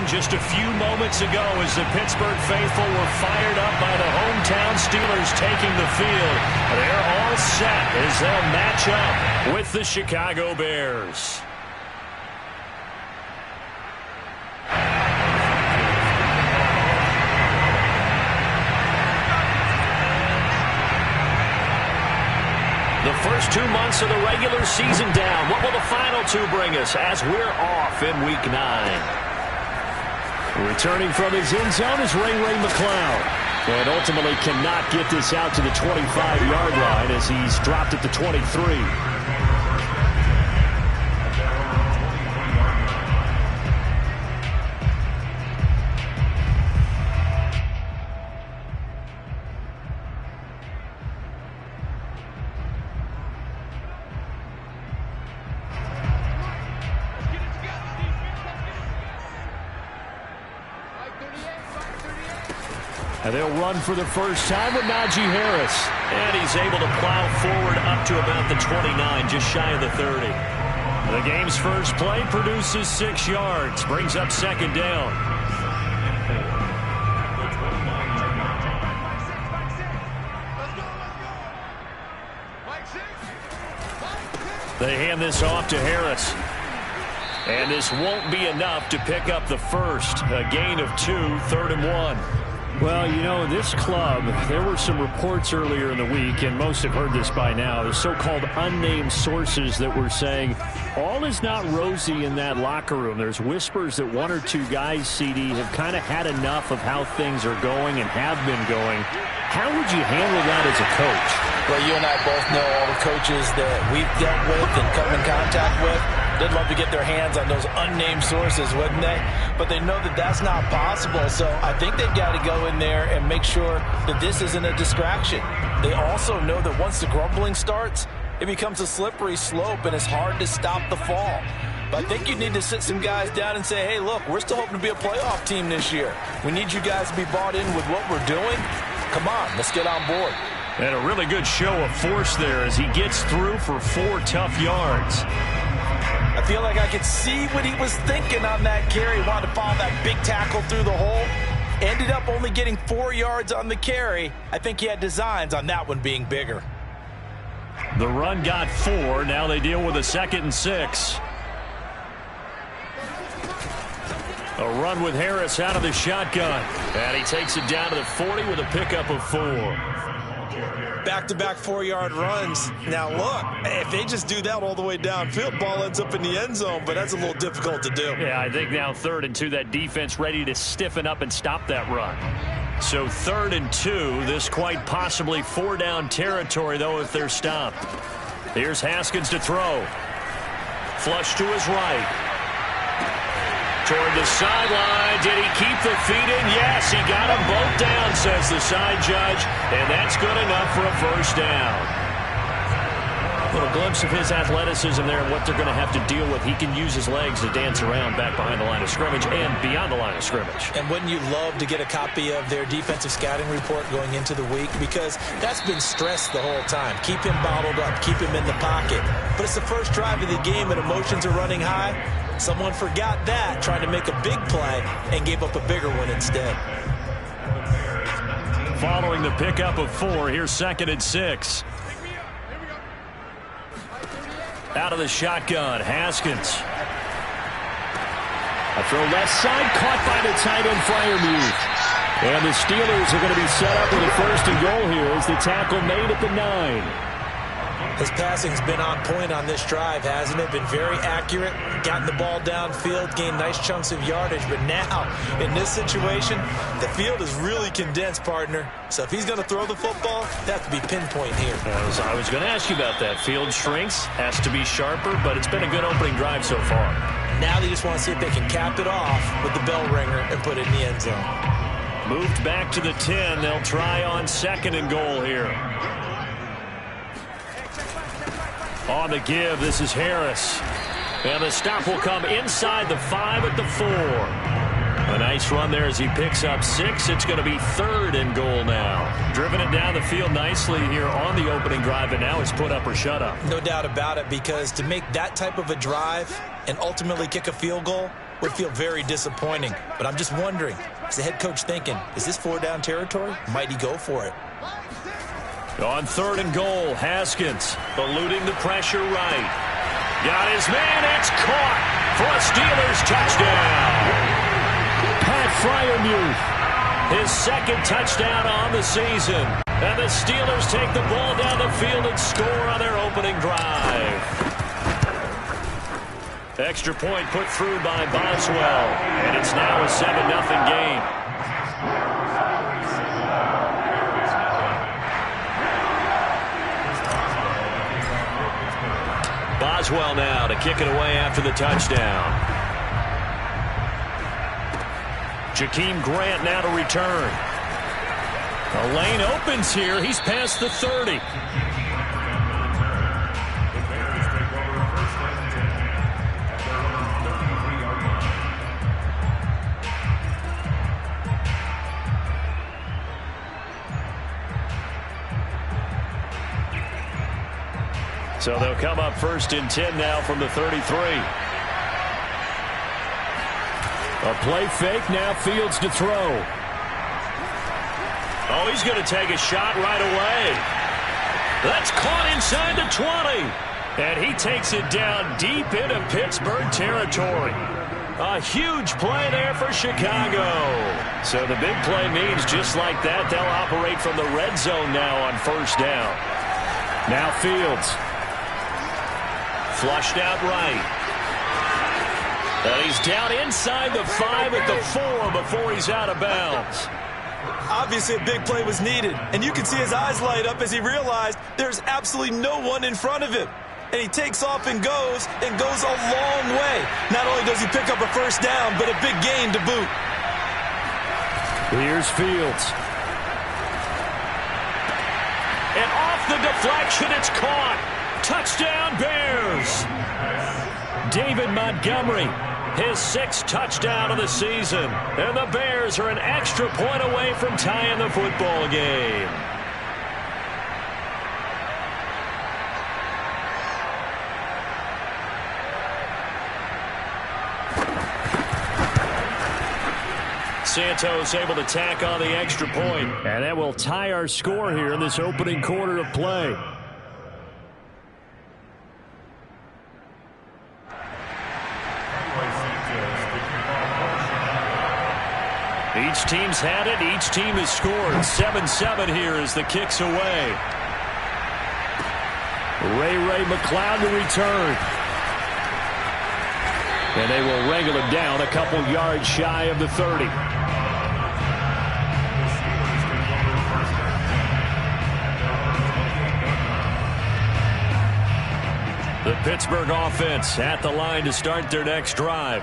just a few moments ago as the Pittsburgh faithful were fired up by the hometown Steelers taking the field. They're all set as they'll match up with the Chicago Bears. The first 2 months of the regular season down. What will the final two bring us as we're off in Week 9? Returning from his end zone is Ray McCloud. And ultimately cannot get this out to the 25-yard line as he's dropped at the 23. And they'll run for the first time with Najee Harris. And he's able to plow forward up to about the 29, just shy of the 30. The game's first play produces 6 yards, brings up second down. They hand this off to Harris. And this won't be enough to pick up the first. A gain of 2, 3rd and 1. Well, you know, this club, there were some reports earlier in the week, and most have heard this by now, the so-called unnamed sources that were saying all is not rosy in that locker room. There's whispers that 1 or 2 guys, CD, have kind of had enough of how things are going and have been going. How would you handle that as a coach? Well, you and I both know all the coaches that we've dealt with and come in contact with. They'd love to get their hands on those unnamed sources, wouldn't they? But they know that that's not possible, so I think they've got to go in there and make sure that this isn't a distraction. They also know that once the grumbling starts, it becomes a slippery slope, and it's hard to stop the fall. But I think you need to sit some guys down and say, hey, look, we're still hoping to be a playoff team this year. We need you guys to be bought in with what we're doing. Come on, let's get on board. And a really good show of force there as he gets through for 4 tough yards. I feel like I could see what he was thinking on that carry. Wanted to follow that big tackle through the hole. Ended up only getting 4 yards on the carry. I think he had designs on that one being bigger. The run got 4. Now they deal with a 2nd and 6. A run with Harris out of the shotgun. And he takes it down to the 40 with a pickup of 4. Back-to-back 4-yard runs. Now, look, if they just do that all the way downfield, ball ends up in the end zone, but that's a little difficult to do. Yeah, I think now 3rd and 2, that defense ready to stiffen up and stop that run. So 3rd and 2, this quite possibly 4-down territory, though, if they're stopped. Here's Haskins to throw. Flush to his right. Toward the sideline. Did he keep the feet in? Yes, he got them both down, says the side judge. And that's good enough for a first down. A little glimpse of his athleticism there and what they're going to have to deal with. He can use his legs to dance around back behind the line of scrimmage and beyond the line of scrimmage. And wouldn't you love to get a copy of their defensive scouting report going into the week? Because that's been stressed the whole time. Keep him bottled up. Keep him in the pocket. But it's the first drive of the game and emotions are running high. Someone forgot that, tried to make a big play, and gave up a bigger one instead. Following the pickup of 4, here's 2nd and 6. Out of the shotgun, Haskins. A throw left side, caught by the tight end Freiermuth. And the Steelers are going to be set up with a 1st and goal here as the tackle made at the 9. His passing's been on point on this drive, hasn't it? Been very accurate, gotten the ball downfield, gained nice chunks of yardage. But now, in this situation, the field is really condensed, partner. So if he's going to throw the football, that has to be pinpoint here. I was going to ask you about that. Field shrinks, has to be sharper, but it's been a good opening drive so far. Now they just want to see if they can cap it off with the bell ringer and put it in the end zone. Moved back to the 10. They'll try on 2nd and goal here. On the give, this is Harris. And the stop will come inside the 5 at the 4. A nice run there as he picks up 6. It's going to be 3rd and goal now. Driven it down the field nicely here on the opening drive, and now it's put up or shut up. No doubt about it, because to make that type of a drive and ultimately kick a field goal, would feel very disappointing. But I'm just wondering, is the head coach thinking, is this 4-down territory? Might he go for it? On 3rd and goal, Haskins eluding the pressure right. Got his man, it's caught for a Steelers touchdown. Pat Freiermuth, his 2nd touchdown on the season. And the Steelers take the ball down the field and score on their opening drive. Extra point put through by Boswell. And it's now a 7-0 game. Boswell now to kick it away after the touchdown. Jakeem Grant now to return. The lane opens here. He's past the 30. So they'll come up 1st and 10 now from the 33. A play fake, now Fields to throw. Oh, he's going to take a shot right away. That's caught inside the 20. And he takes it down deep into Pittsburgh territory. A huge play there for Chicago. So the big play means just like that, they'll operate from the red zone now on 1st down. Now Fields. Flushed out right. And he's down inside the 5 at the 4 before he's out of bounds. Obviously, a big play was needed, and you can see his eyes light up as he realized there's absolutely no one in front of him. And he takes off and goes a long way. Not only does he pick up a 1st down, but a big gain to boot. Here's Fields. And off the deflection, it's caught. Touchdown, Bears. David Montgomery, his 6th touchdown of the season. And the Bears are an extra point away from tying the football game. Santos able to tack on the extra point. And that will tie our score here in this opening quarter of play. Each team's had it. Each team has scored. 7-7 here as the kick's away. Ray McLeod to return. And they will wrangle it down a couple yards shy of the 30. The Pittsburgh offense at the line to start their next drive.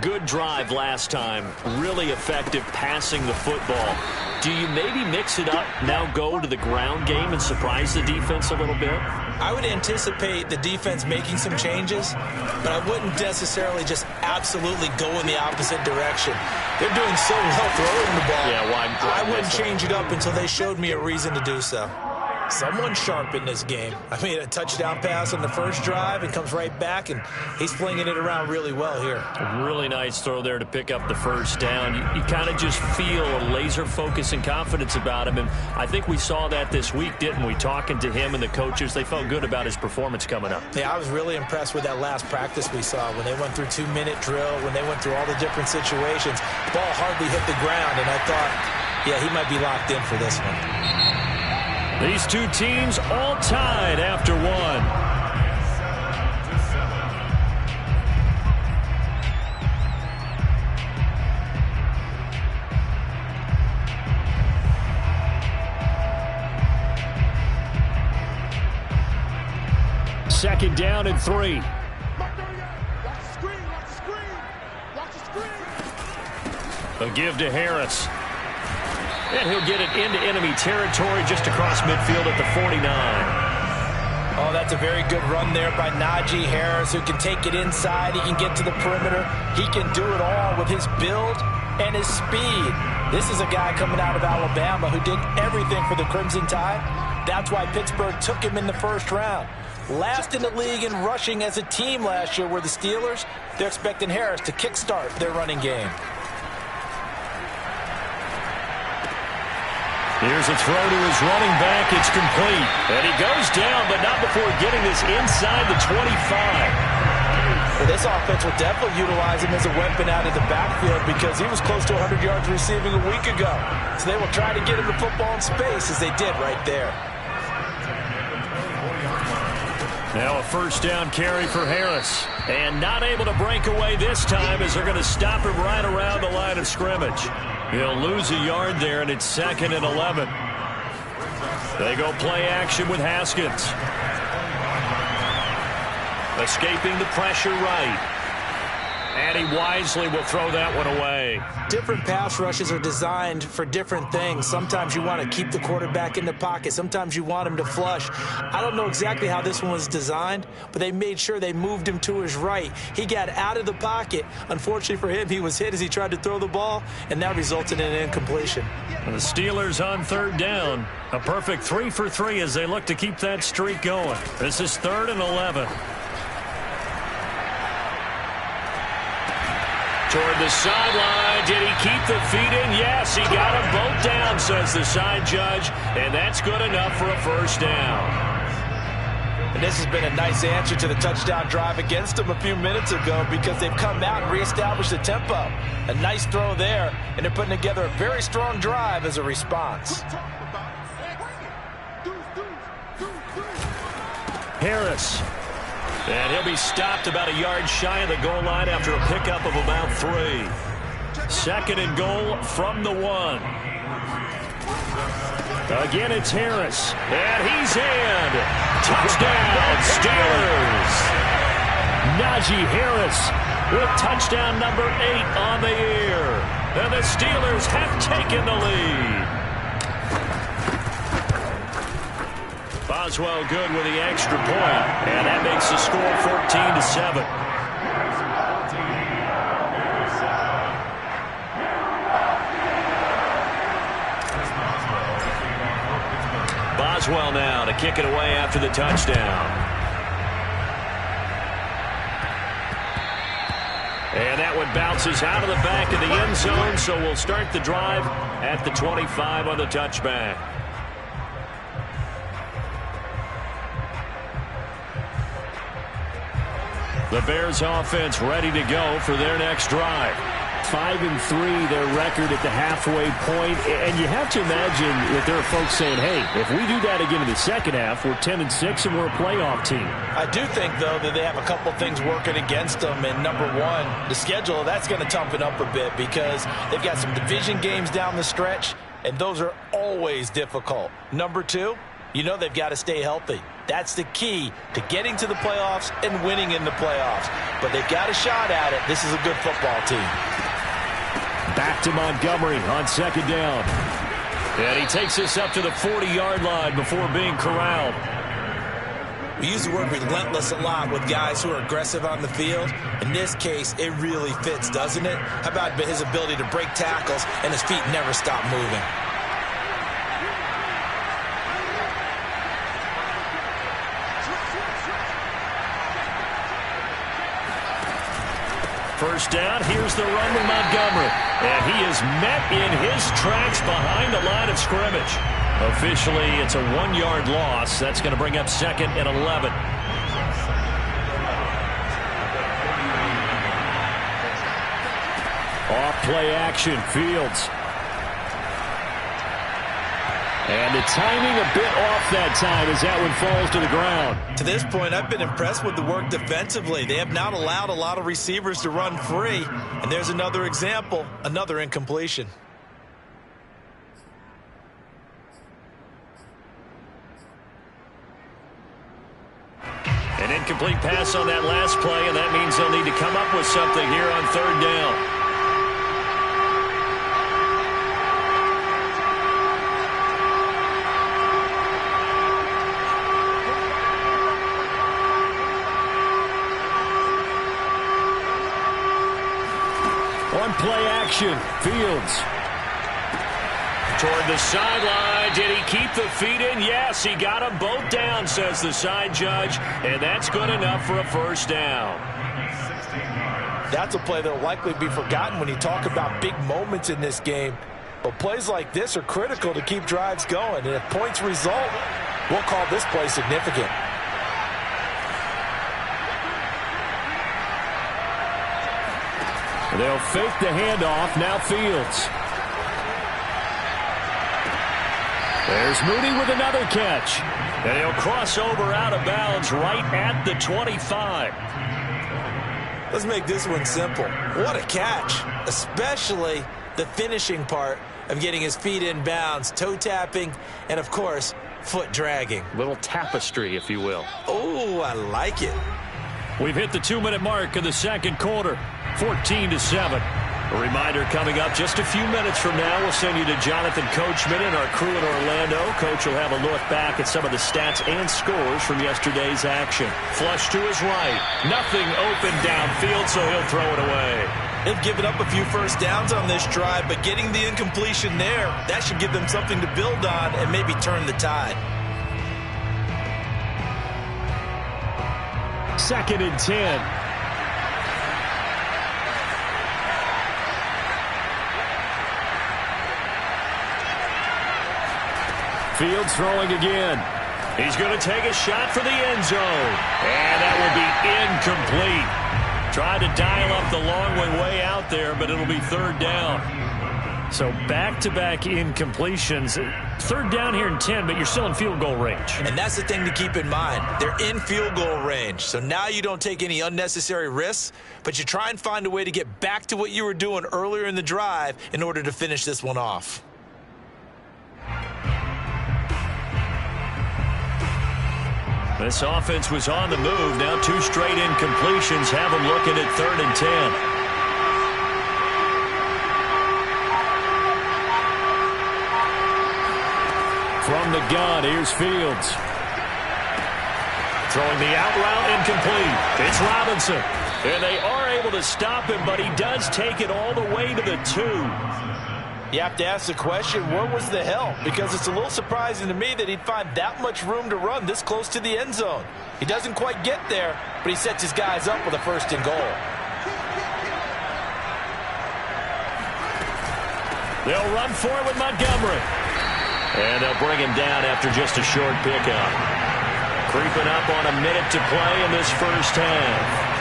Good drive last time. Really effective passing the football. Do you maybe mix it up, now go to the ground game and surprise the defense a little bit? I would anticipate the defense making some changes, but I wouldn't necessarily just absolutely go in the opposite direction. They're doing so well throwing the ball. Yeah, why I wouldn't change it up until they showed me a reason to do so. Someone sharp in this game. I mean, a touchdown pass on the first drive and comes right back, and he's flinging it around really well here. A really nice throw there to pick up the 1st down. You kind of just feel a laser focus and confidence about him, and I think we saw that this week, didn't we? Talking to him and the coaches, they felt good about his performance coming up. Yeah, I was really impressed with that last practice we saw when they went through 2-minute drill, when they went through all the different situations. Ball hardly hit the ground, and I thought, yeah, he might be locked in for this one. These two teams all tied after one. Second down and 3. A give to Harris. And he'll get it into enemy territory just across midfield at the 49. Oh, that's a very good run there by Najee Harris, who can take it inside. He can get to the perimeter. He can do it all with his build and his speed. This is a guy coming out of Alabama who did everything for the Crimson Tide. That's why Pittsburgh took him in the 1st round. Last in the league in rushing as a team last year were the Steelers. They're expecting Harris to kickstart their running game. Here's a throw to his running back. It's complete. And he goes down, but not before getting this inside the 25. Well, this offense will definitely utilize him as a weapon out of the backfield because he was close to 100 yards receiving a week ago. So they will try to get him the football in space as they did right there. Now a first down carry for Harris. And not able to break away this time as they're going to stop him right around the line of scrimmage. He'll lose a yard there, and it's 2nd and 11. They go play action with Haskins. Escaping the pressure right. And he wisely will throw that one away. Different pass rushes are designed for different things. Sometimes you want to keep the quarterback in the pocket. Sometimes you want him to flush. I don't know exactly how this one was designed, but they made sure they moved him to his right. He got out of the pocket. Unfortunately for him, he was hit as he tried to throw the ball, and that resulted in an incompletion. And the Steelers on 3rd down. A perfect 3 for 3 as they look to keep that streak going. This is 3rd and 11. Toward the sideline. Did he keep the feet in? Yes, he got them both down, says the side judge. And that's good enough for a first down. And this has been a nice answer to the touchdown drive against them a few minutes ago because they've come out and reestablished the tempo. A nice throw there, and they're putting together a very strong drive as a response. Harris. And he'll be stopped about a yard shy of the goal line after a pickup of about 3. 2nd and goal from the 1. Again, it's Harris. And he's in. Touchdown, Steelers. Najee Harris with touchdown number 8 on the year. And the Steelers have taken the lead. Boswell good with the extra point, and that makes the score 14-7. Boswell now to kick it away after the touchdown. And that one bounces out of the back of the end zone, so we'll start the drive at the 25 on the touchback. The Bears offense ready to go for their next drive. 5-3, their record at the halfway point. And you have to imagine that there are folks saying, hey, if we do that again in the second half, we're 10-6 and we're a playoff team. I do think, though, that they have a couple things working against them. And number one, the schedule, that's going to toughen up a bit because they've got some division games down the stretch, and those are always difficult. Number two, you know they've got to stay healthy. That's the key to getting to the playoffs and winning in the playoffs. But they've got a shot at it. This is a good football team. Back to Montgomery on 2nd down. And he takes us up to the 40-yard line before being corralled. We use the word relentless a lot with guys who are aggressive on the field. In this case, it really fits, doesn't it? How about his ability to break tackles and his feet never stop moving? First down, here's the run with Montgomery. And he is met in his tracks behind the line of scrimmage. Officially, it's a 1-yard loss. That's going to bring up 2nd and 11. Off play action, Fields. And the timing a bit off that time as that one falls to the ground. To this point, I've been impressed with the work defensively. They have not allowed a lot of receivers to run free. And there's another example, another incompletion. An incomplete pass on that last play, and that means they'll need to come up with something here on 3rd down. On play action, Fields. Toward the sideline. Did he keep the feet in? Yes, he got them both down, says the side judge. And that's good enough for a first down. That's a play that will likely be forgotten when you talk about big moments in this game. But plays like this are critical to keep drives going. And if points result, we'll call this play significant. They'll fake the handoff. Now Fields. There's Mooney with another catch. And he'll cross over out of bounds right at the 25. Let's make this one simple. What a catch, especially the finishing part of getting his feet in bounds, toe tapping, and, of course, foot dragging. Little tapestry, if you will. Oh, I like it. We've hit the 2-minute mark of the second quarter, 14-7. A reminder coming up just a few minutes from now. We'll send you to Jonathan Coachman and our crew in Orlando. Coach will have a look back at some of the stats and scores from yesterday's action. Flush to his right. Nothing open downfield, so he'll throw it away. They've given up a few first downs on this drive, but getting the incompletion there, that should give them something to build on and maybe turn the tide. 2nd and 10. Fields throwing again. He's going to take a shot for the end zone. And that will be incomplete. Tried to dial up the long way out there, but it'll be 3rd down. So back-to-back incompletions. 3rd down here and 10, but you're still in field goal range. And that's the thing to keep in mind. They're in field goal range. So now you don't take any unnecessary risks, but you try and find a way to get back to what you were doing earlier in the drive in order to finish this one off. This offense was on the move. Now 2 straight incompletions have them looking at 3rd and 10. From the gun, here's Fields. Throwing the out route incomplete. It's Robinson. And they are able to stop him, but he does take it all the way to the 2. You have to ask the question, where was the help? Because it's a little surprising to me that he'd find that much room to run this close to the end zone. He doesn't quite get there, but he sets his guys up with a 1st and goal. They'll run for it with Montgomery. And they'll bring him down after just a short pickup. Creeping up on a minute to play in this first half.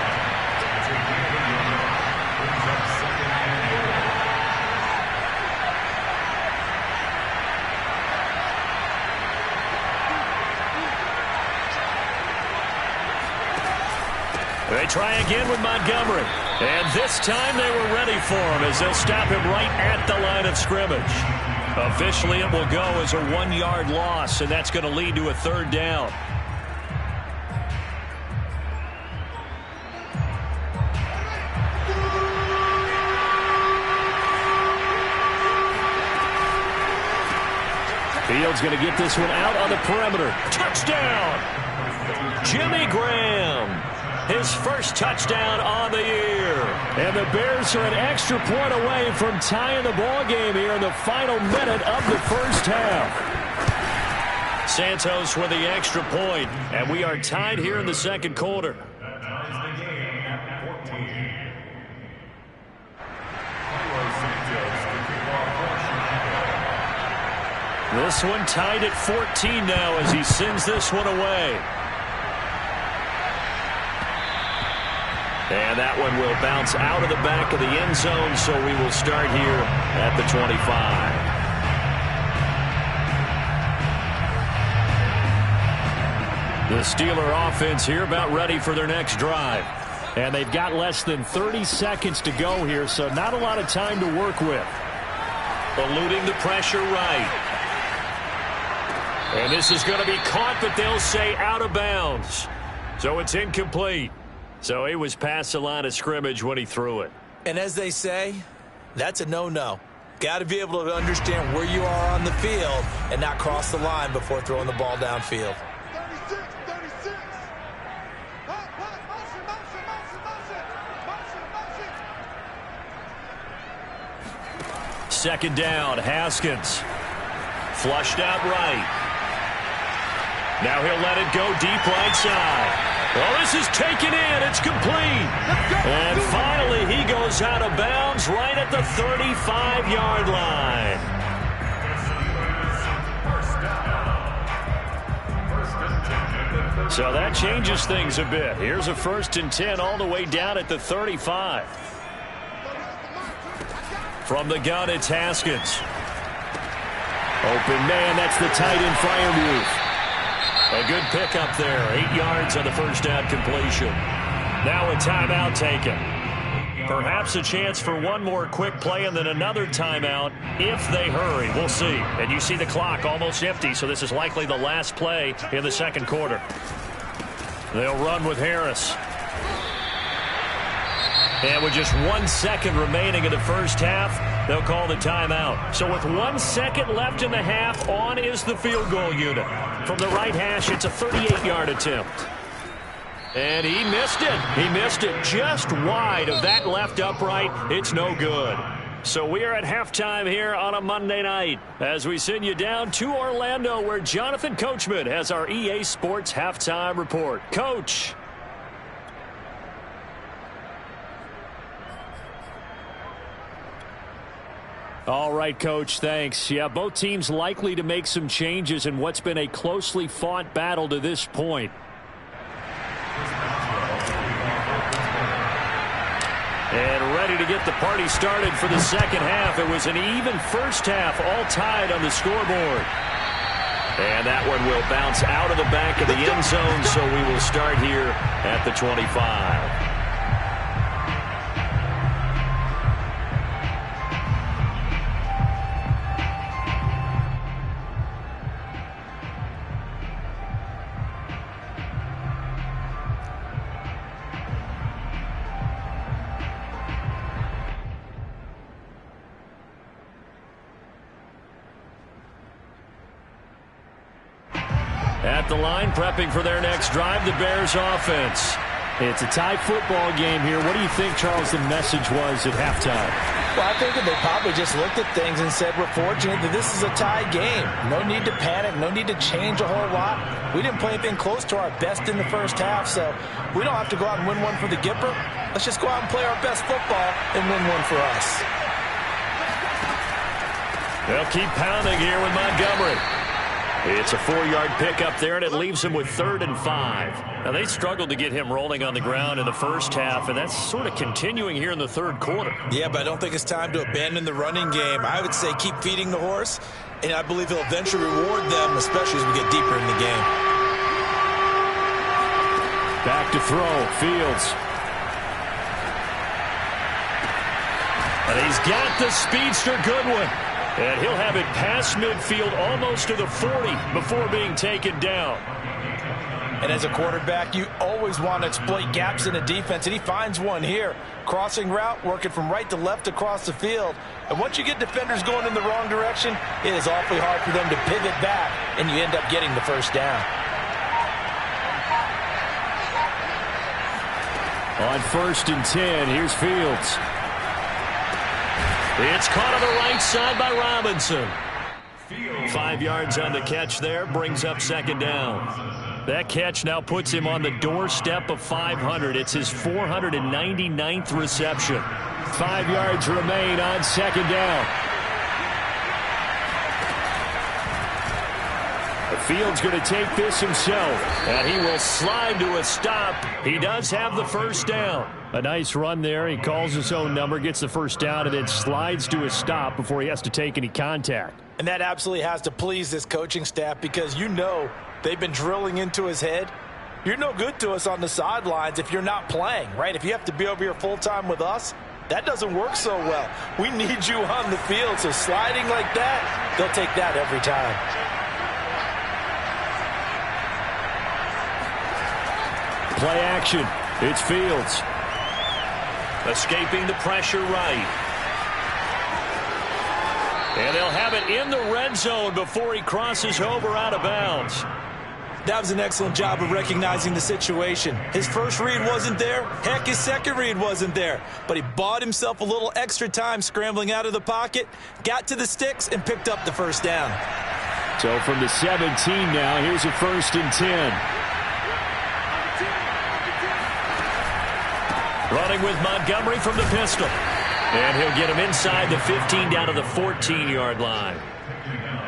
They try again with Montgomery. And this time they were ready for him as they'll stop him right at the line of scrimmage. Officially, it will go as a 1-yard loss, and that's going to lead to a 3rd down. Fields going to get this one out on the perimeter. Touchdown! Jimmy Graham. His first touchdown on the year. And the Bears are an extra point away from tying the ball game here in the final minute of the first half. Santos with the extra point, and we are tied here in the second quarter. This one tied at 14 now as he sends this one away. And that one will bounce out of the back of the end zone, so we will start here at the 25. The Steeler offense here about ready for their next drive. And they've got less than 30 seconds to go here, so not a lot of time to work with. Eluding the pressure right. And this is going to be caught, but they'll say out of bounds. So it's incomplete. So he was past the line of scrimmage when he threw it. And as they say, that's a no-no. Got to be able to understand where you are on the field and not cross the line before throwing the ball downfield. 36. Second down, Haskins. Flushed out right. Now he'll let it go deep right side. Well, this is taken in. It's complete. And finally, he goes out of bounds right at the 35-yard line. So that changes things a bit. Here's a 1st and 10 all the way down at the 35. From the gun, it's Haskins. Open man, that's the tight end fire move. A good pickup there. 8 yards on the first down completion. Now a timeout taken. Perhaps a chance for one more quick play and then another timeout if they hurry. We'll see. And you see the clock almost empty, so this is likely the last play in the second quarter. They'll run with Harris. And with just 1 second remaining in the first half, they'll call the timeout. So with 1 second left in the half, on is the field goal unit. From the right hash, it's a 38-yard attempt. And he missed it. He missed it just wide of that left upright. It's no good. So we are at halftime here on a Monday night as we send you down to Orlando where Jonathan Coachman has our EA Sports halftime report. Coach. All right, Coach, thanks. Yeah, both teams likely to make some changes in what's been a closely fought battle to this point. And ready to get the party started for the second half. It was an even first half, all tied on the scoreboard. And that one will bounce out of the back of the end zone, so we will start here at the 25. At the line, prepping for their next drive, the Bears offense. It's a tie football game here. What do you think, Charles, the message was at halftime? Well, I think that they probably just looked at things and said, we're fortunate that this is a tie game. No need to panic. No need to change a whole lot. We didn't play anything close to our best in the first half, so we don't have to go out and win one for the Gipper. Let's just go out and play our best football and win one for us. They'll keep pounding here with Montgomery. It's a 4-yard pickup there, and it leaves him with 3rd and 5. Now, they struggled to get him rolling on the ground in the first half, and that's sort of continuing here in the third quarter. Yeah, but I don't think it's time to abandon the running game. I would say keep feeding the horse, and I believe he'll eventually reward them, especially as we get deeper in the game. Back to throw, Fields. And he's got the speedster Goodwin. And he'll have it past midfield almost to the 40 before being taken down. And as a quarterback, you always want to exploit gaps in a defense, and he finds one here. Crossing route, working from right to left across the field. And once you get defenders going in the wrong direction, it is awfully hard for them to pivot back, and you end up getting the first down. On 1st and 10, here's Fields. It's caught on the right side by Robinson. 5 yards on the catch there, brings up 2nd down. That catch now puts him on the doorstep of 500. It's his 499th reception. 5 yards remain on 2nd down. Fields going to take this himself. And he will slide to a stop. He does have the first down. A nice run there. He calls his own number, gets the first down, and then slides to a stop before he has to take any contact. And that absolutely has to please this coaching staff because you know they've been drilling into his head. You're no good to us on the sidelines if you're not playing, right? If you have to be over here full-time with us, that doesn't work so well. We need you on the field, so sliding like that, they'll take that every time. Play action. It's Fields. Escaping the pressure right. And they'll have it in the red zone before he crosses over out of bounds. That was an excellent job of recognizing the situation. His first read wasn't there. Heck, his second read wasn't there. But he bought himself a little extra time scrambling out of the pocket, got to the sticks, and picked up the first down. So from the 17 now, here's a 1st and 10. Running with Montgomery from the pistol. And he'll get him inside the 15 down to the 14-yard line.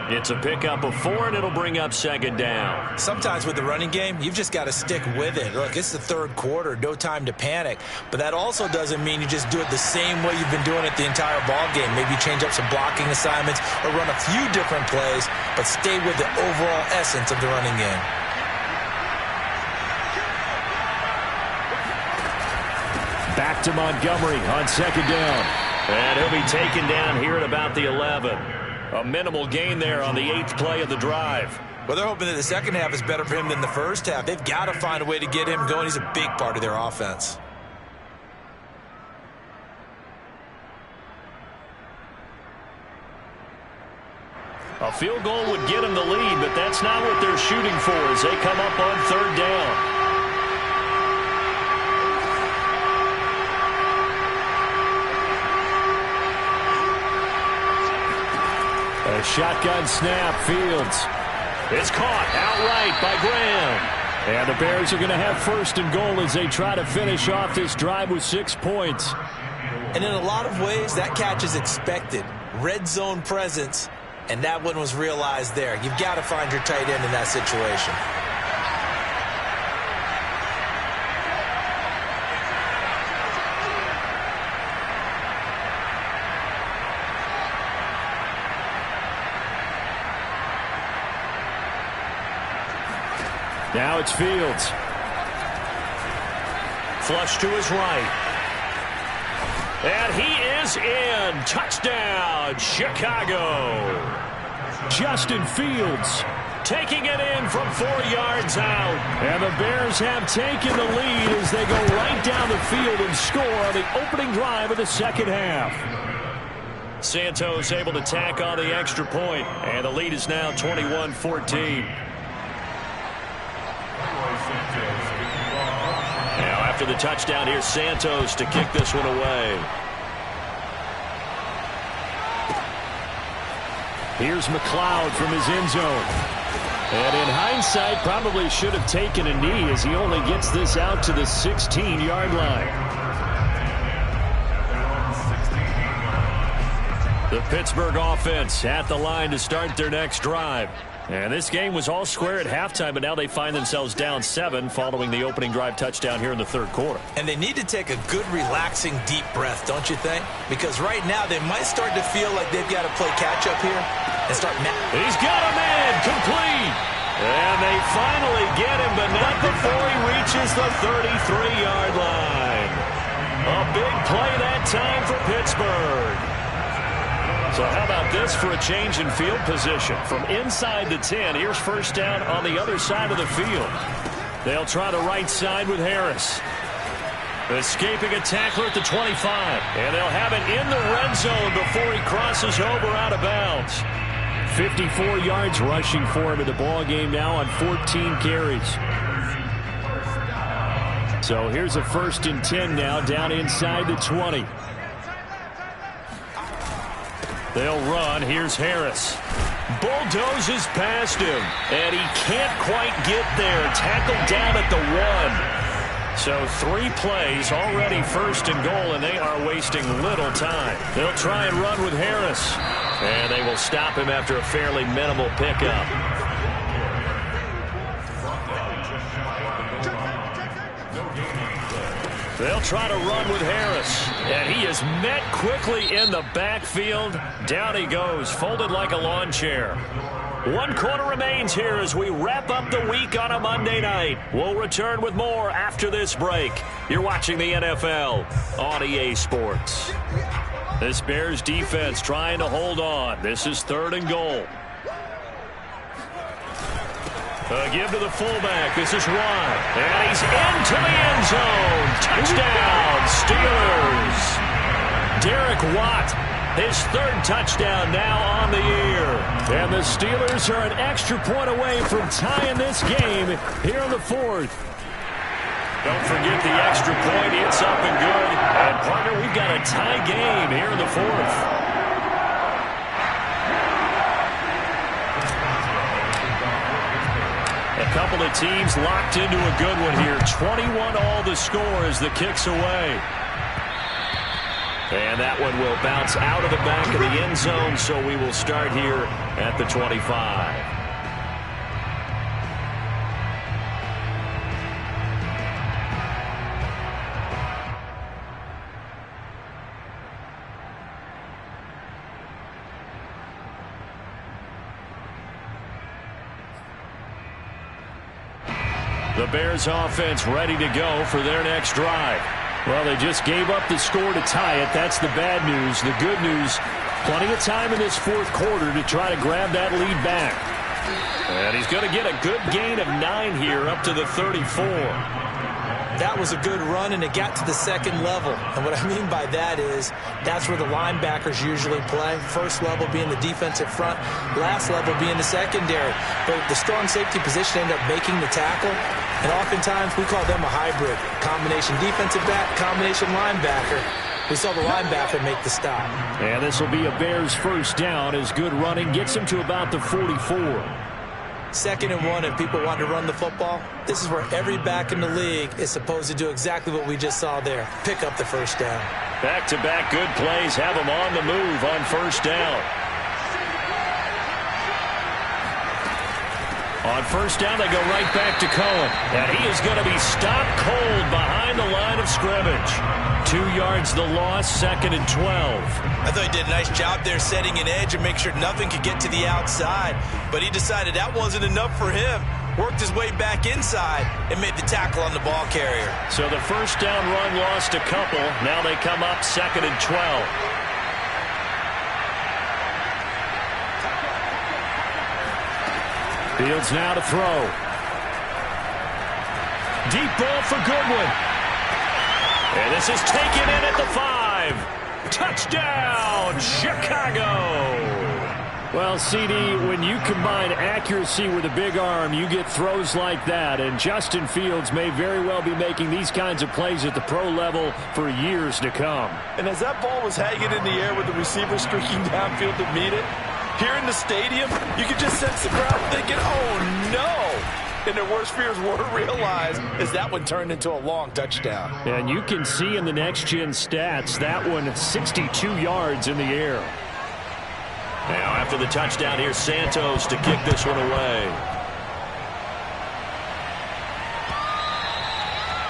It's a pickup of 4, and it'll bring up 2nd down. Sometimes with the running game, you've just got to stick with it. Look, it's the 3rd quarter, no time to panic. But that also doesn't mean you just do it the same way you've been doing it the entire ball game. Maybe change up some blocking assignments or run a few different plays, but stay with the overall essence of the running game. Back to Montgomery on 2nd down. And he'll be taken down here at about the 11. A minimal gain there on the 8th play of the drive. Well, they're hoping that the second half is better for him than the first half. They've got to find a way to get him going. He's a big part of their offense. A field goal would get him the lead, but that's not what they're shooting for as they come up on 3rd down. A shotgun snap, Fields. It's caught outright by Graham. And the Bears are going to have 1st and goal as they try to finish off this drive with 6 points. And in a lot of ways, that catch is expected. Red zone presence, and that one was realized there. You've got to find your tight end in that situation. Now it's Fields. Flush to his right. And he is in. Touchdown, Chicago. Justin Fields taking it in from 4 yards out. And the Bears have taken the lead as they go right down the field and score on the opening drive of the 2nd half. Santos able to tack on the extra point, and the lead is now 21-14. Now after the touchdown, here's Santos to kick this one away. Here's McLeod from his end zone. And in hindsight, probably should have taken a knee as he only gets this out to the 16-yard line. The Pittsburgh offense at the line to start their next drive. And this game was all square at halftime, but now they find themselves down 7 following the opening drive touchdown here in the 3rd quarter. And they need to take a good, relaxing, deep breath, don't you think? Because right now they might start to feel like they've got to play catch-up here and start... He's got a man, complete! And they finally get him, but not before he reaches the 33-yard line. A big play that time for Pittsburgh. So how about this for a change in field position? From inside the 10, here's 1st down on the other side of the field. They'll try the right side with Harris. Escaping a tackler at the 25. And they'll have it in the red zone before he crosses over out of bounds. 54 yards rushing for him in the ball game now on 14 carries. So here's a 1st and 10 now down inside the 20. They'll run. Here's Harris. Bulldozes past him, and he can't quite get there. Tackled down at the 1. So 3 plays, already 1st and goal, and they are wasting little time. They'll try and run with Harris, and they will stop him after a fairly minimal pickup. They'll try to run with Harris, and he is met quickly in the backfield. Down he goes, folded like a lawn chair. 1 quarter remains here as we wrap up the week on a Monday night. We'll return with more after this break. You're watching the NFL on EA Sports. This Bears defense trying to hold on. This is 3rd and goal. A give to the fullback. This is Watt. And he's into the end zone. Touchdown, Steelers. Derek Watt, his 3rd touchdown now on the year. And the Steelers are an extra point away from tying this game here in the 4th. Don't forget the extra point. It's up and good. And, partner, we've got a tie game here in the 4th. couple of teams locked into a good one here. 21 all the score as the kick's away. And that one will bounce out of the back of the end zone, so we will start here at the 25. The Bears offense ready to go for their next drive. Well, they just gave up the score to tie it. That's the bad news. The good news, plenty of time in this fourth quarter to try to grab that lead back. And he's going to get a good gain of 9 here up to the 34. That was a good run, and it got to the second level. And what I mean by that is that's where the linebackers usually play. First level being the defensive front, last level being the secondary. But the strong safety position ended up making the tackle, and oftentimes we call them a hybrid. Combination defensive back, combination linebacker. We saw the linebacker make the stop. And this will be a Bears first down as good running gets him to about the 44. 2nd and 1, if people want to run the football, this is where every back in the league is supposed to do exactly what we just saw there. Pick up the first down. Back-to-back good plays have them on the move on first down. On first down, they go right back to Cohen. And he is going to be stopped cold behind the line of scrimmage. 2 yards the loss, 2nd and 12. I thought he did a nice job there setting an edge and make sure nothing could get to the outside. But he decided that wasn't enough for him. Worked his way back inside and made the tackle on the ball carrier. So the first down run lost a couple. Now they come up 2nd and 12. Fields now to throw. Deep ball for Goodwin. And this is taken in at the 5. Touchdown, Chicago. Well, CD, when you combine accuracy with a big arm, you get throws like that. And Justin Fields may very well be making these kinds of plays at the pro level for years to come. And as that ball was hanging in the air with the receiver streaking downfield to meet it, here in the stadium, you could just sense the crowd thinking, oh, no. And their worst fears were realized as that one turned into a long touchdown. And you can see in the next-gen stats, that one 62 yards in the air. Now after the touchdown, here's Santos to kick this one away.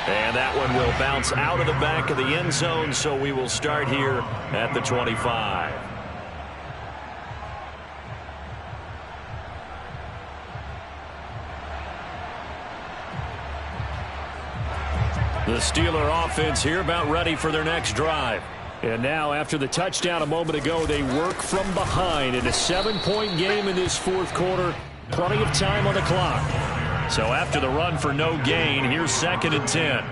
And that one will bounce out of the back of the end zone, so we will start here at the 25. The Steeler offense here about ready for their next drive. And now, after the touchdown a moment ago, they work from behind in a 7-point game in this fourth quarter. Plenty of time on the clock. So after the run for no gain, here's 2nd and 10.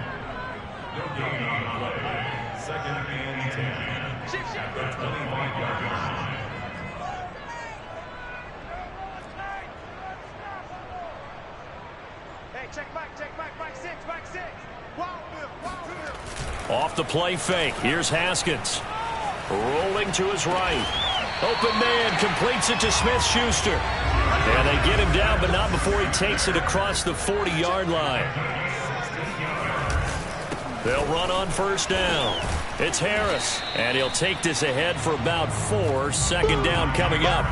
Hey, check back 6, back 6. Off the play fake. Here's Haskins. Rolling to his right. Open man completes it to Smith-Schuster. And they get him down, but not before he takes it across the 40-yard line. They'll run on first down. It's Harris. And he'll take this ahead for about 4. 2nd down coming up.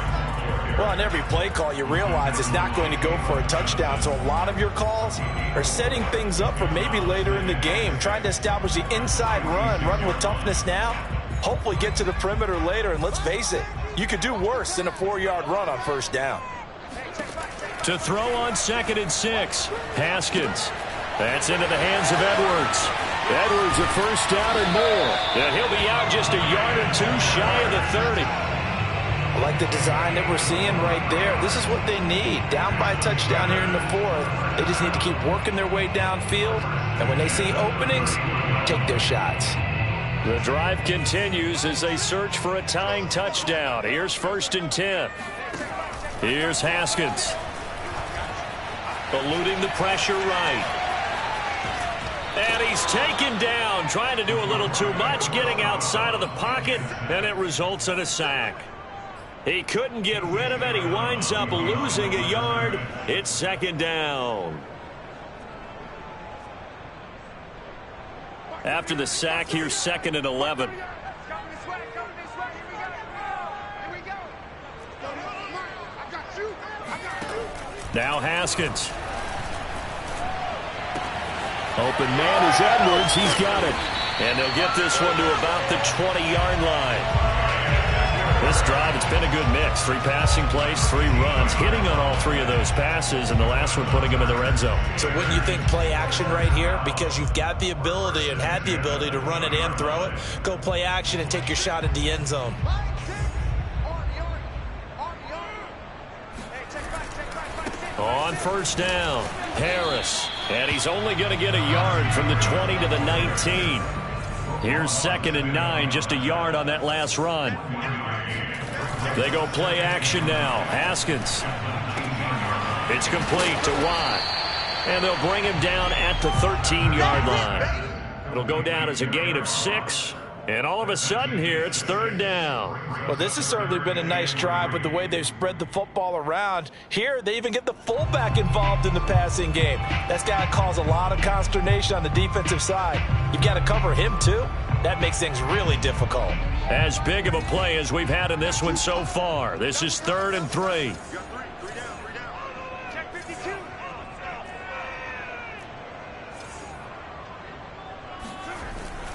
Well, on every play call, you realize it's not going to go for a touchdown. So a lot of your calls are setting things up for maybe later in the game, trying to establish the inside run with toughness now, hopefully get to the perimeter later. And let's face it, you could do worse than a 4-yard run on first down. To throw on 2nd and 6, Haskins. That's into the hands of Edwards. Edwards a first down and more. And he'll be out just a yard or 2 shy of the 30. I like the design that we're seeing right there. This is what they need. Down by a touchdown here in the 4th. They just need to keep working their way downfield. And when they see openings, take their shots. The drive continues as they search for a tying touchdown. Here's 1st and 10. Here's Haskins. Eluding the pressure right. And he's taken down, trying to do a little too much, getting outside of the pocket, and it results in a sack. He couldn't get rid of it. He winds up losing a yard. It's 2nd down. After the sack, here's 2nd and 11. Come this way, here we go. I got you. Now Haskins. Open man is Edwards. He's got it. And they'll get this one to about the 20-yard line. This drive, it's been a good mix. 3 passing plays, 3 runs, hitting on all 3 of those passes, and the last one putting him in the red zone. So wouldn't you think play action right here? Because you've got the ability and had the ability to run it and throw it. Go play action and take your shot at the end zone. On first down, Harris. And he's only going to get a yard from the 20 to the 19. Here's 2nd and 9, just a yard on that last run. They go play action now. Haskins. It's complete to Watt. And they'll bring him down at the 13-yard line. It'll go down as a gain of 6. And all of a sudden here, it's 3rd down. Well, this has certainly been a nice drive with the way they've spread the football around. Here, they even get the fullback involved in the passing game. That's got to cause a lot of consternation on the defensive side. You've got to cover him, too. That makes things really difficult. As big of a play as we've had in this one so far. This is 3rd and 3. Check 52.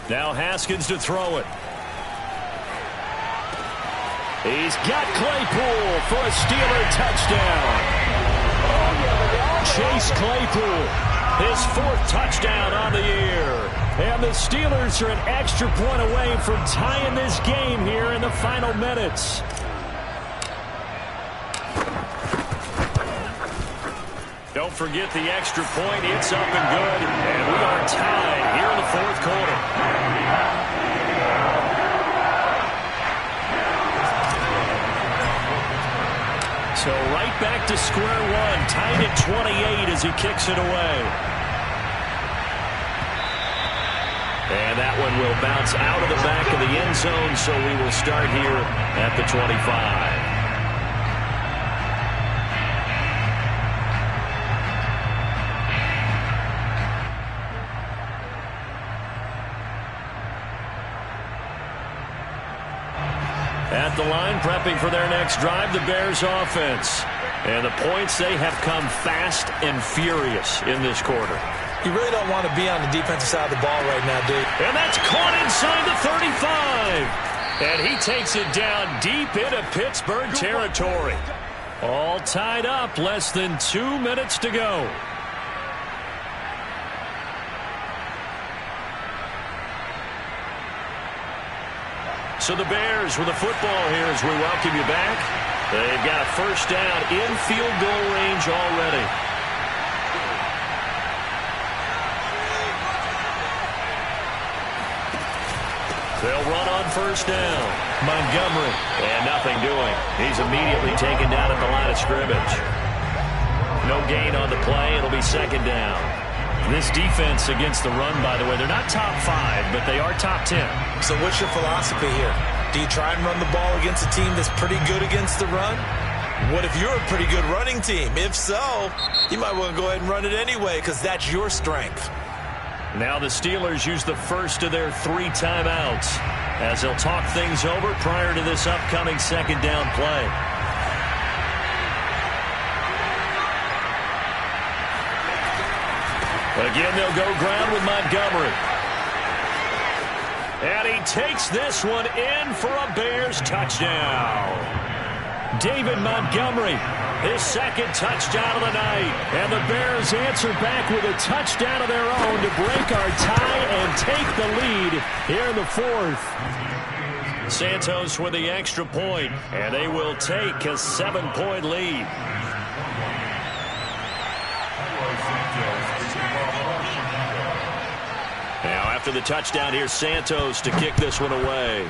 Now Haskins to throw it. He's got Claypool for a Steeler touchdown. Chase Claypool, his 4th touchdown on the year. And the Steelers are an extra point away from tying this game here in the final minutes. Don't forget the extra point. It's up and good. And we are tied here in the 4th quarter. So right back to square one. Tied at 28 as he kicks it away. And that one will bounce out of the back of the end zone, so we will start here at the 25. At the line, prepping for their next drive, the Bears offense. And the points, they have come fast and furious in this quarter. You really don't want to be on the defensive side of the ball right now, dude. And that's caught inside the 35. And he takes it down deep into Pittsburgh territory. All tied up, less than 2 minutes to go. So the Bears with the football here as we welcome you back. They've got a first down in field goal range already. They'll run on first down. Montgomery. And nothing doing. He's immediately taken down at the line of scrimmage. No gain on the play. It'll be 2nd down. This defense against the run, by the way, they're not top 5, but they are top 10. So what's your philosophy here? Do you try and run the ball against a team that's pretty good against the run? What if you're a pretty good running team? If so, you might want to go ahead and run it anyway because that's your strength. Now the Steelers use the first of their 3 timeouts as they'll talk things over prior to this upcoming 2nd down play. Again, they'll go ground with Montgomery. And he takes this one in for a Bears touchdown. David Montgomery, his 2nd touchdown of the night. And the Bears answer back with a touchdown of their own to break our tie and take the lead here in the 4th. Santos with the extra point, and they will take a 7-point lead. Now after the touchdown, here's Santos to kick this one away.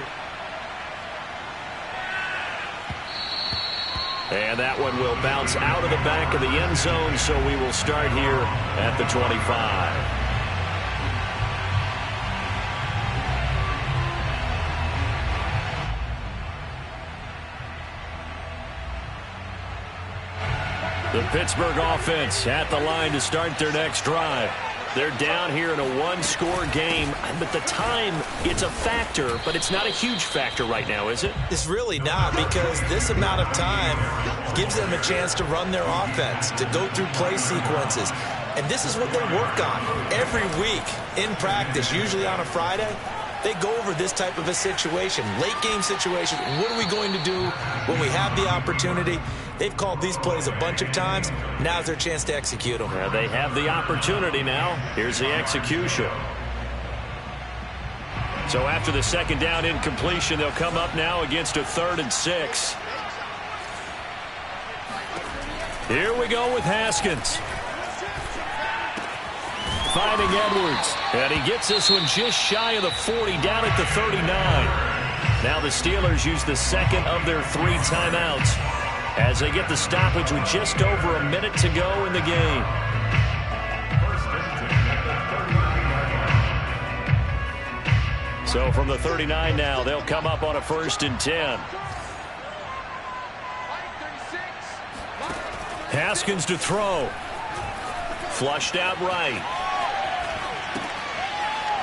And that one will bounce out of the back of the end zone, so we will start here at the 25. The Pittsburgh offense at the line to start their next drive. They're down here in a one-score game, but the time, it's a factor, but it's not a huge factor right now, is it? It's really not, because this amount of time gives them a chance to run their offense, to go through play sequences. And this is what they work on every week in practice, usually on a Friday. They go over this type of a situation, late-game situation. What are we going to do when we have the opportunity? They've called these plays a bunch of times. Now's their chance to execute them. Well, they have the opportunity now. Here's the execution. So after the second down incompletion, they'll come up now against a 3rd and 6. Here we go with Haskins. Finding Edwards. And he gets this one just shy of the 40, down at the 39. Now the Steelers use the second of their 3 timeouts as they get the stoppage with just over a minute to go in the game. So from the 39 now, they'll come up on a 1st and 10. Haskins to throw. Flushed out right.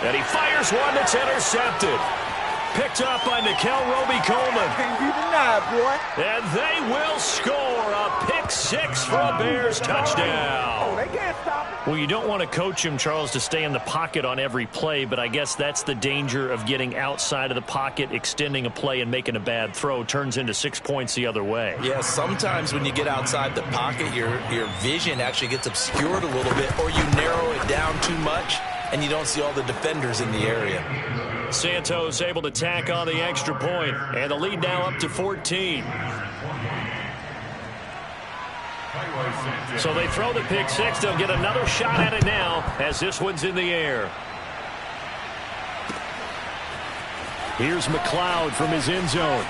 And he fires one that's intercepted. Picked up by Nickel Roby-Coleman. Can't be denied, boy. And they will score a pick 6 for a Bears touchdown. Oh, they can't stop it. Well, you don't want to coach him, Charles, to stay in the pocket on every play, but I guess that's the danger of getting outside of the pocket, extending a play, and making a bad throw. Turns into 6 points the other way. Yeah, sometimes when you get outside the pocket, your vision actually gets obscured a little bit, or you narrow it down too much, and you don't see all the defenders in the area. Santos able to tack on the extra point, and the lead now up to 14. So they throw the pick 6. They'll get another shot at it now as this one's in the air. Here's McLeod from his end zone.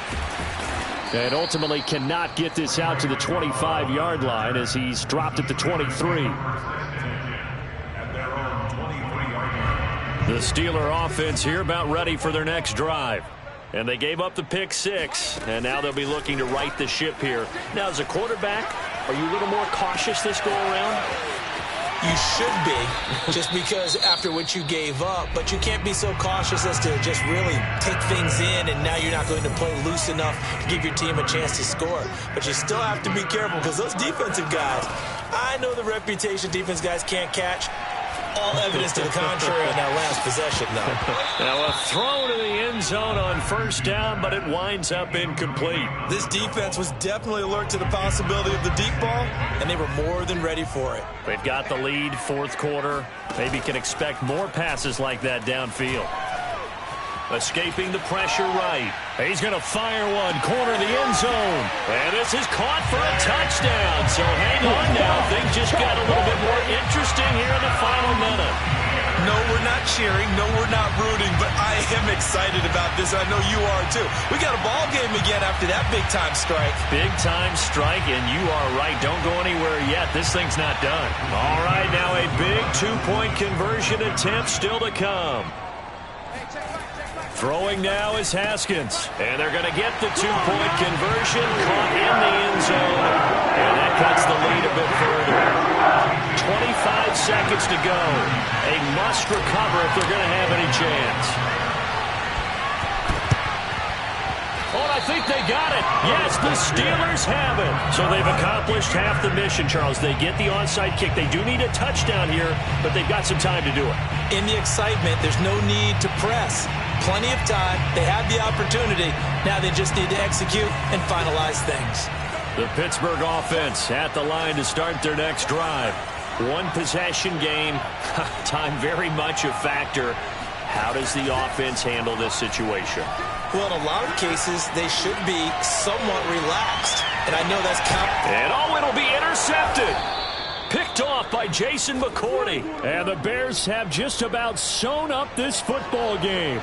And ultimately cannot get this out to the 25-yard line as he's dropped at the 23. The Steeler offense here about ready for their next drive. And they gave up the pick 6, and now they'll be looking to right the ship here. Now, as a quarterback, are you a little more cautious this go-around? You should be, just because after what you gave up, but you can't be so cautious as to just really take things in, and now you're not going to play loose enough to give your team a chance to score. But you still have to be careful, because those defensive guys, I know the reputation defense guys can't catch. All evidence to the contrary on that last possession, though. Now a throw to the end zone on 1st down, but it winds up incomplete. This defense was definitely alert to the possibility of the deep ball, and they were more than ready for it. They've got the lead, 4th quarter. Maybe can expect more passes like that downfield. Escaping the pressure right. He's going to fire one, corner the end zone. And this is caught for a touchdown. So hang on now. Things just got a little bit more interesting here in the final minute. No, we're not cheering. No, we're not rooting. But I am excited about this. I know you are, too. We got a ball game again after that big-time strike. Big-time strike, and you are right. Don't go anywhere yet. This thing's not done. All right, now a big 2-point conversion attempt still to come. Throwing now is Haskins. And they're going to get the 2-point conversion. Caught in the end zone. And that cuts the lead a bit further. 25 seconds to go. A must recover if they're going to have any chance. Oh, I think they got it. Yes, the Steelers have it. So they've accomplished half the mission, Charles. They get the onside kick. They do need a touchdown here, but they've got some time to do it. In the excitement, there's no need to press. Plenty of time. They have the opportunity. Now they just need to execute and finalize things. The Pittsburgh offense at the line to start their next drive. One possession game. Time very much a factor. How does the offense handle this situation? Well, in a lot of cases, they should be somewhat relaxed. And I know that's And it'll be intercepted. Picked off by Jason McCourty. And the Bears have just about sewn up this football game.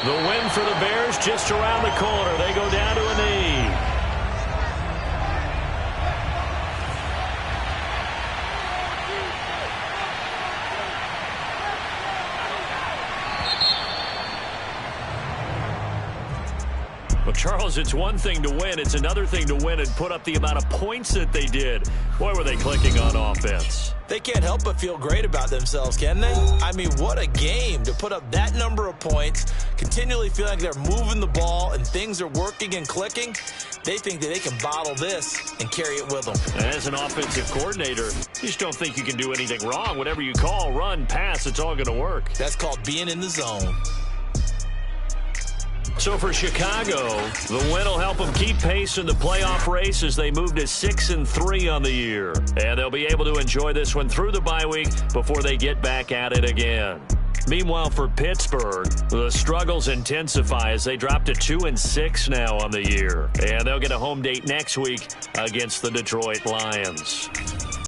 The win for the Bears just around the corner. They go down to a knee. Well, Charles, it's one thing to win. It's another thing to win and put up the amount of points that they did. Boy, were they clicking on offense. They can't help but feel great about themselves, can they? I mean, what a game to put up that number of points, continually feeling like they're moving the ball and things are working and clicking. They think that they can bottle this and carry it with them. And as an offensive coordinator, you just don't think you can do anything wrong. Whatever you call, run, pass, it's all going to work. That's called being in the zone. So for Chicago, the win will help them keep pace in the playoff race as they move to 6-3 on the year. And they'll be able to enjoy this one through the bye week before they get back at it again. Meanwhile, for Pittsburgh, the struggles intensify as they drop to 2-6 now on the year. And they'll get a home date next week against the Detroit Lions.